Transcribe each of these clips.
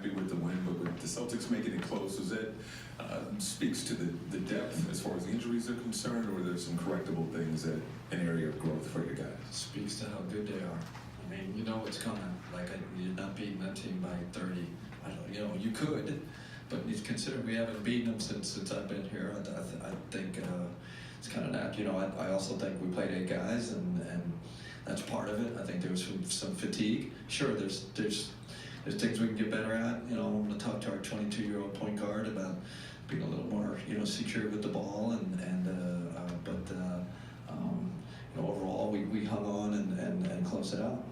happy with the win, but with the Celtics making it close, was that speaks to the depth as far as the injuries are concerned, or there's some correctable things that an area of growth for you guys? Speaks to how good they are. I mean, you know what's coming. Like, you're not beating that team by 30. I don't, you could, but considering we haven't beaten them since I've been here, I think it's kind of that. I also think we played 8 guys, and that's part of it. I think there was some fatigue. Sure, there's things we can get better at. I'm going to talk to our 22-year-old point guard about being a little more, secure with the ball, but overall we hung on and closed it out.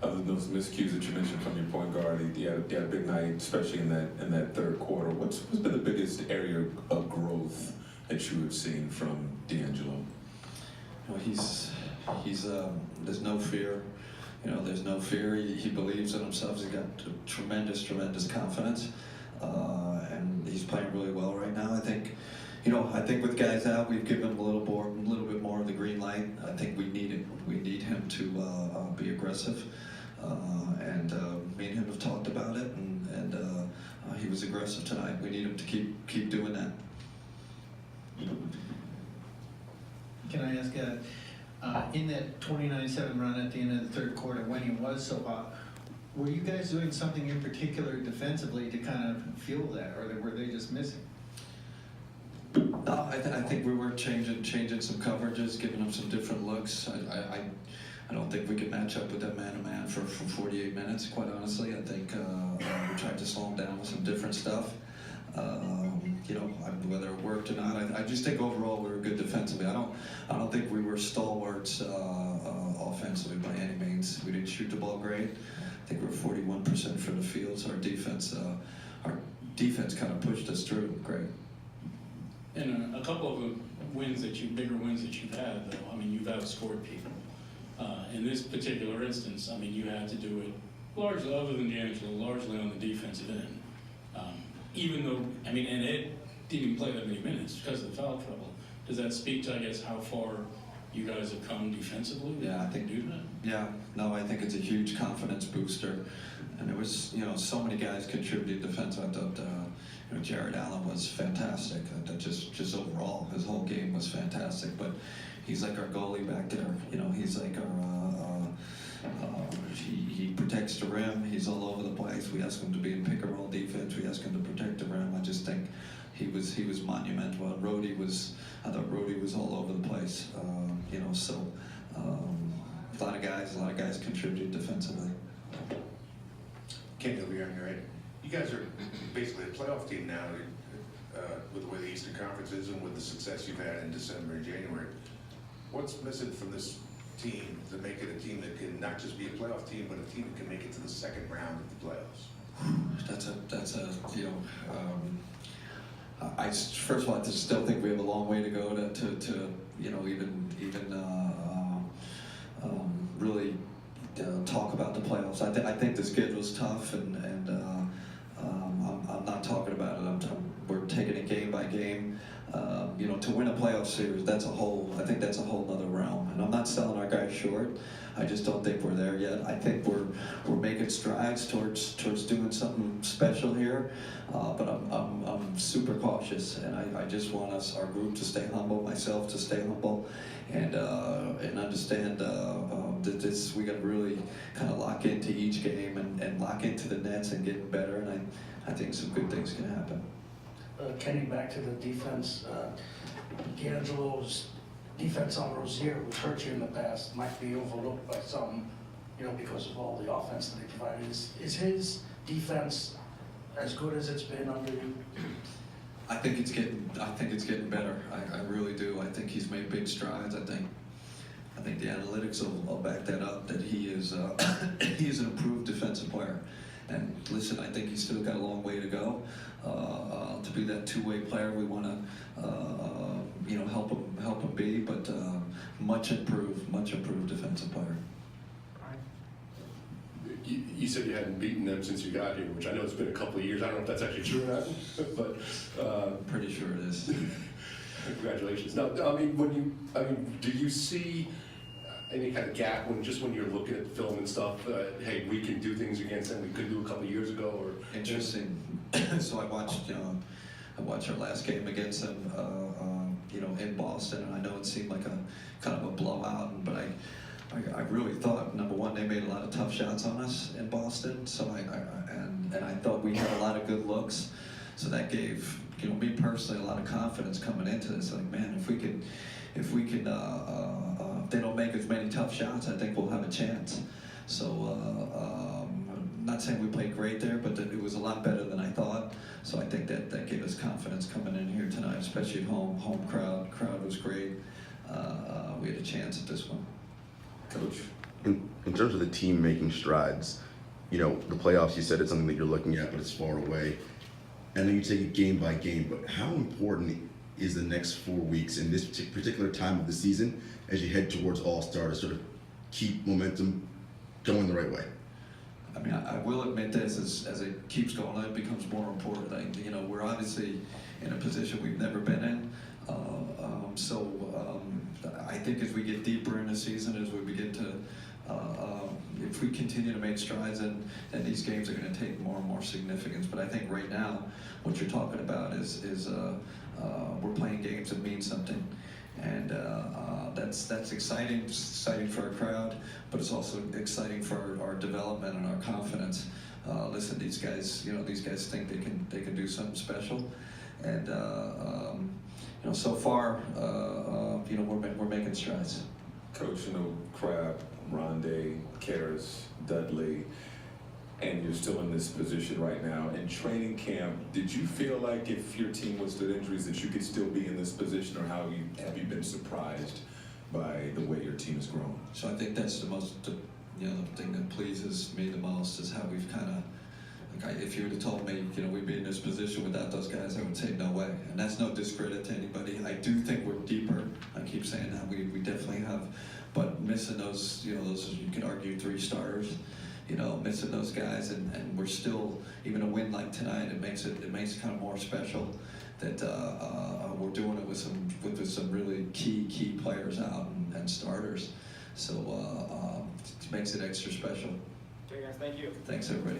Other than those miscues that you mentioned from your point guard, he had a big night, especially in that third quarter. What's been the biggest area of growth that you have seen from D'Angelo? He's there's no fear. There's no fear. He believes in himself. He's got tremendous confidence, and he's playing really well right now. I think with guys out, we've given him a little bit more of the green light. I think we need it. We need him to be aggressive, and me and him have talked about it, and he was aggressive tonight. We need him to keep doing that. Can I ask, in that 29-7 run at the end of the third quarter, when he was so hot, were you guys doing something in particular defensively to kind of fuel that, or were they just missing? No, I think we were changing some coverages, giving them some different looks. I don't think we could match up with that man-to-man for 48 minutes, quite honestly. I think we tried to slow him down with some different stuff. Whether it worked or not, I just think overall we were good defensively. I don't think we were stalwarts offensively by any means. We didn't shoot the ball great. I think we were 41% from the field, so our defense kind of pushed us through. Great. And a couple of bigger wins that you've had, though, I mean, you've outscored people. In this particular instance, I mean, you had to do it largely, other than D'Angelo, largely on the defensive end. Even though, and Ed didn't even play that many minutes because of the foul trouble. Does that speak to, I guess, how far you guys have come defensively? Yeah, I think do that. Yeah, no, I think it's a huge confidence booster, and there was, so many guys contributed defensively. I thought, Jared Allen was fantastic. That just overall, his whole game was fantastic. But he's like our goalie back there. He's like our. He protects the rim. He's all over the place. We ask him to be in pick and roll defense. We ask him to protect the rim. I just think he was monumental. And I thought Rhodey was all over the place. So a lot of guys contributed defensively. Kenny, over here on your right. You guys are basically a playoff team now with the way the Eastern Conference is and with the success you've had in December and January. What's missing from this team to make it a team that can not just be a playoff team, but a team that can make it to the second round of the playoffs? I first of all, I still think we have a long way to go to even really talk about the playoffs. I think the schedule's tough, and I'm not talking about it. We're taking it game by game. To win a playoff series, I think that's a whole other realm. And I'm not selling our guys short. I just don't think we're there yet. I think we're making strides towards doing something special here. But I'm super cautious, and I just want our group to stay humble, myself to stay humble, and understand that we got to really kind of lock into each game and lock into the nets and getting better. And I think some good things can happen. Kenny, back to the defense. D'Angelo's defense on Rozier, which hurt you in the past, might be overlooked by some, because of all the offense that he provided. Is his defense as good as it's been under you? I think it's getting better. I really do. I think he's made big strides. I think the analytics will back that up. That he is he is an improved defensive player. And listen, I think he's still got a long way to go to be that two-way player we want to, help him be. But much improved defensive player. You said you hadn't beaten them since you got here, which I know it's been a couple of years. I don't know if that's actually true or not, but pretty sure it is. Congratulations. Now, do you see? any kind of gap when you're looking at the film and stuff? Hey, we can do things against them we couldn't do a couple years ago, or Interesting. So I watched our last game against them, in Boston, and I know it seemed like a kind of a blowout, but I really thought, number one, they made a lot of tough shots on us in Boston. So I thought we had a lot of good looks. So that gave me personally a lot of confidence coming into this. Like, man, if they don't make as many tough shots, I think we'll have a chance. So I'm not saying we played great there, but it was a lot better than I thought. So I think that gave us confidence coming in here tonight, especially at home. Home crowd was great. We had a chance at this one. Coach? In terms of the team making strides, the playoffs, you said it's something that you're looking at, but it's far away. I know you take it game by game, but how important is the next 4 weeks in this particular time of the season as you head towards All-Star to sort of keep momentum going the right way? I mean, I will admit this, as it keeps going, it becomes more important. We're obviously in a position we've never been in. I think as we get deeper in the season, as we begin to, if we continue to make strides, then these games are going to take more and more significance. But I think right now, what you're talking about is we're playing games that mean something. And that's exciting. It's exciting for our crowd, but it's also exciting for our development and our confidence. Listen, these guys think they can do something special, and so far, we're making strides. Coach, Crab, Rondé, Karras, Dudley, and you're still in this position right now. In training camp, did you feel like if your team was to injuries that you could still be in this position, or have you been surprised by the way your team has grown? So I think that's the thing that pleases me the most is how we've kind of, if you would have told me, we'd be in this position without those guys, I would say no way. And that's no discredit to anybody. I do think we're deeper. I keep saying that we definitely have, but missing those, those you could argue 3 starters. Missing those guys, and we're still, even a win like tonight, it makes it kind of more special that we're doing it with some really key players out and starters. So it makes it extra special. Okay, guys, thank you. Thanks, everybody.